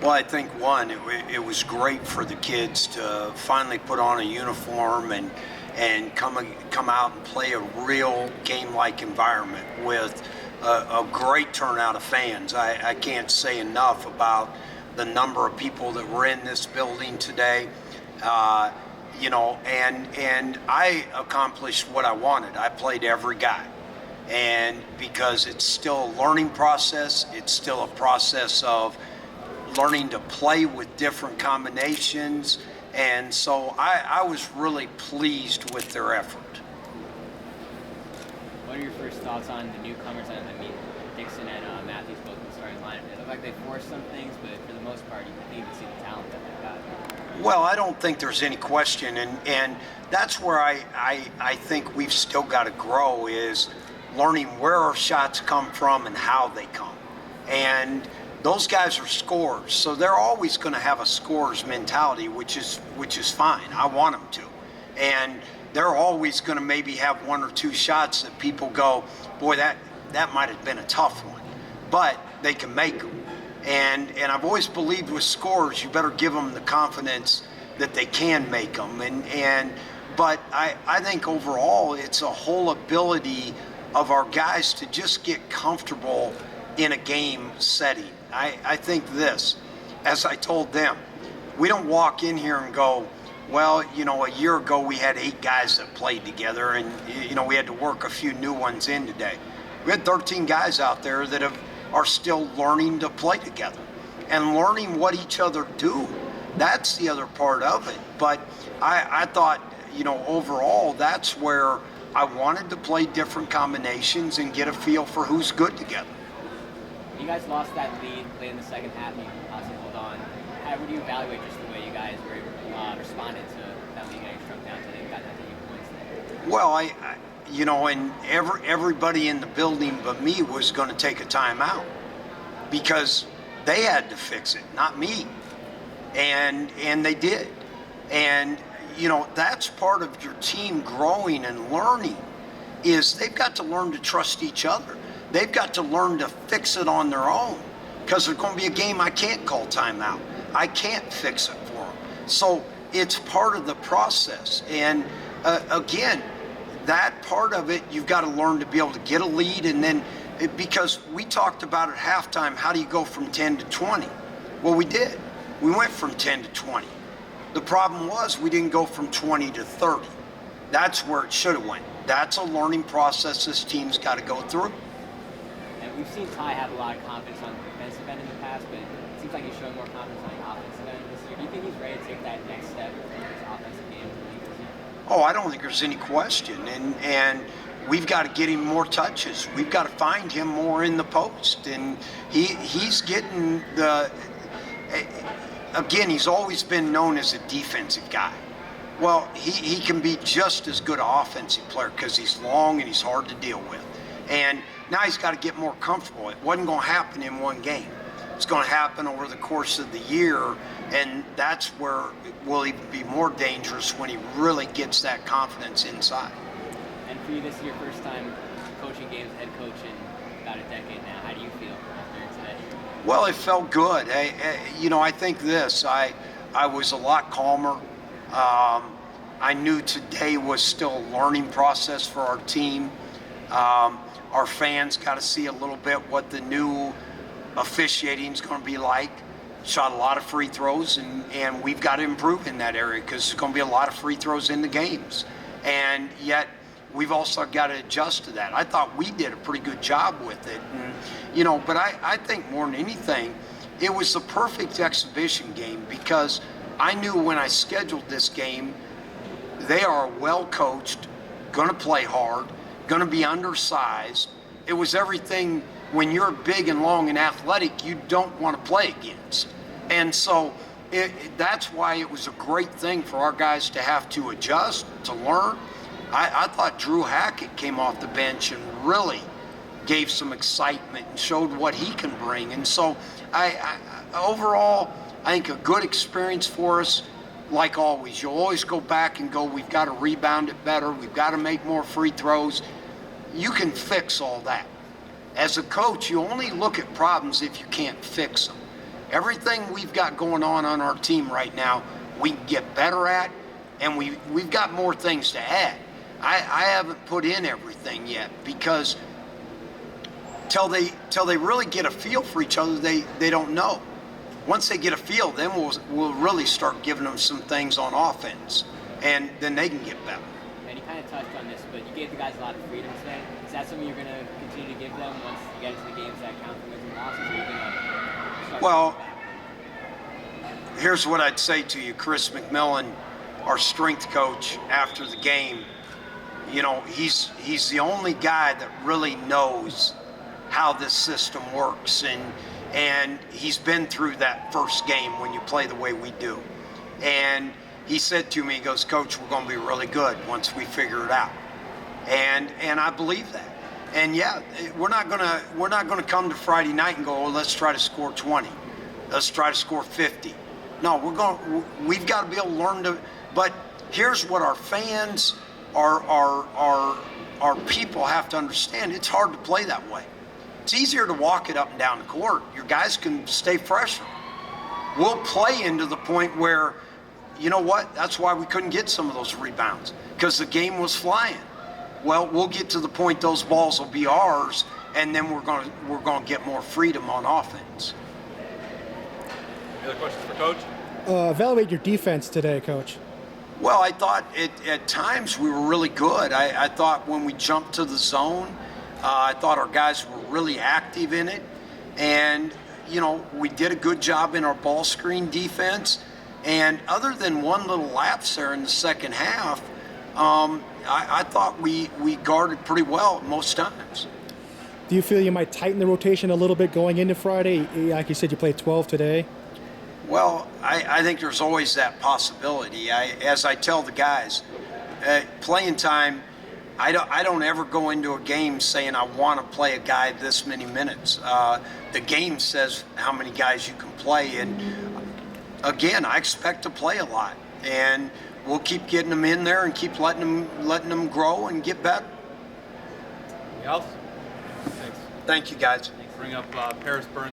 Well, I think one, it was great for the kids to finally put on a uniform and come out and play a real game-like environment with a great turnout of fans. I can't say enough about the number of people that were in this building today. And I accomplished what I wanted. I played every guy. And because it's still a learning process, it's still a process of learning to play with different combinations. And so I was really pleased with their effort. What are your first thoughts on the newcomers? I mean, Dixon and Matthews both in the starting lineup. It looked like they forced some things, but for the most part, you can see the talent that they've got. Well, I don't think there's any question. And that's where I think we've still got to grow, is learning where our shots come from and how they come. And those guys are scorers, so they're always going to have a scorer's mentality, which is fine. I want them to. And they're always going to maybe have one or two shots that people go, boy, that might have been a tough one. But they can make them. And I've always believed with scorers, you better give them the confidence that they can make them. But I think overall, it's a whole ability of our guys to just get comfortable in a game setting. I think this, as I told them, we don't walk in here and go, well, a year ago we had 8 guys that played together, and we had to work a few new ones in today. We had 13 guys out there that are still learning to play together and learning what each other do. That's the other part of it. But I thought, overall, that's where I wanted to play different combinations and get a feel for who's good together. You guys lost that lead late in the second half, and you obviously hold on. How would you evaluate just the way you guys were responded to that lead getting struck down today and got that 8 points there? Well, and everybody in the building but me was going to take a timeout because they had to fix it, not me. And they did. And, that's part of your team growing and learning, is they've got to learn to trust each other. They've got to learn to fix it on their own, because there's going to be a game I can't call timeout. I can't fix it for them. So it's part of the process. And again, that part of it, you've got to learn to be able to get a lead. And then, because we talked about at halftime, how do you go from 10 to 20? Well, we did. We went from 10 to 20. The problem was we didn't go from 20 to 30. That's where it should have went. That's a learning process this team's got to go through. And we've seen Ty have a lot of confidence on the defensive end in the past, but it seems like he's showing more confidence on the offensive end this year. Do you think he's ready to take that next step in his offensive game this year? Oh, I don't think there's any question. And we've got to get him more touches. We've got to find him more in the post. And he's getting the... Again, he's always been known as a defensive guy. Well, he can be just as good an offensive player because he's long and he's hard to deal with. And now he's got to get more comfortable. It wasn't going to happen in one game. It's going to happen over the course of the year, and that's where it will even be more dangerous when he really gets that confidence inside. And for you, this is your first time coaching games, head coach in about a decade now. How do you feel after today? Well, it felt good. I think this. I was a lot calmer. I knew today was still a learning process for our team. Our fans got to see a little bit what the new officiating is going to be like. Shot a lot of free throws, and we've got to improve in that area because there's going to be a lot of free throws in the games. And yet, we've also got to adjust to that. I thought we did a pretty good job with it. And, but I think more than anything, it was the perfect exhibition game because I knew when I scheduled this game, they are well coached, going to play hard, going to be undersized. It was everything. When you're big and long and athletic, you don't want to play against. And so that's why it was a great thing for our guys to have to adjust, to learn. I thought Drew Hackett came off the bench and really gave some excitement and showed what he can bring. And so overall, I think a good experience for us. Like always, you'll always go back and go, we've got to rebound it better. We've got to make more free throws. You can fix all that. As a coach, you only look at problems if you can't fix them. Everything we've got going on our team right now, we can get better at, and we've got more things to add. I haven't put in everything yet because till they really get a feel for each other, they don't know. Once they get a feel, then we'll really start giving them some things on offense, and then they can get better. And you kind of touched on this, but you gave the guys a lot of freedom today. Is that something you're going to continue to give them once you get into the games that count for wins and losses? Or are you going to start Well, here's what I'd say to you. Chris McMillan, our strength coach, after the game, you know, he's the only guy that really knows how this system works, and he's been through that first game when you play the way we do. And he said to me, he goes, Coach, we're going to be really good once we figure it out. And I believe that. And yeah, we're not gonna come to Friday night and go, oh, let's try to score 20. Let's try to score 50. No, we've got to be able to learn to. But here's what our fans, our people have to understand. It's hard to play that way. It's easier to walk it up and down the court. Your guys can stay fresher. We'll play into the point where, you know what? That's why we couldn't get some of those rebounds, because the game was flying. Well, we'll get to the point those balls will be ours, and then we're going to get more freedom on offense. Any other questions for Coach? Evaluate your defense today, Coach. Well, I thought at times we were really good. I thought when we jumped to the zone, I thought our guys were really active in it. And, you know, we did a good job in our ball screen defense. And other than one little lapse there in the second half, I thought we guarded pretty well most times. Do you feel you might tighten the rotation a little bit going into Friday? Like you said, you played 12 today. Well, I think there's always that possibility. As I tell the guys, playing time, I don't ever go into a game saying I want to play a guy this many minutes. The game says how many guys you can play, and again, I expect to play a lot, and we'll keep getting them in there and keep letting them grow and get better. Anything else? Thanks. Thank you, guys. Bring up Paris Burns.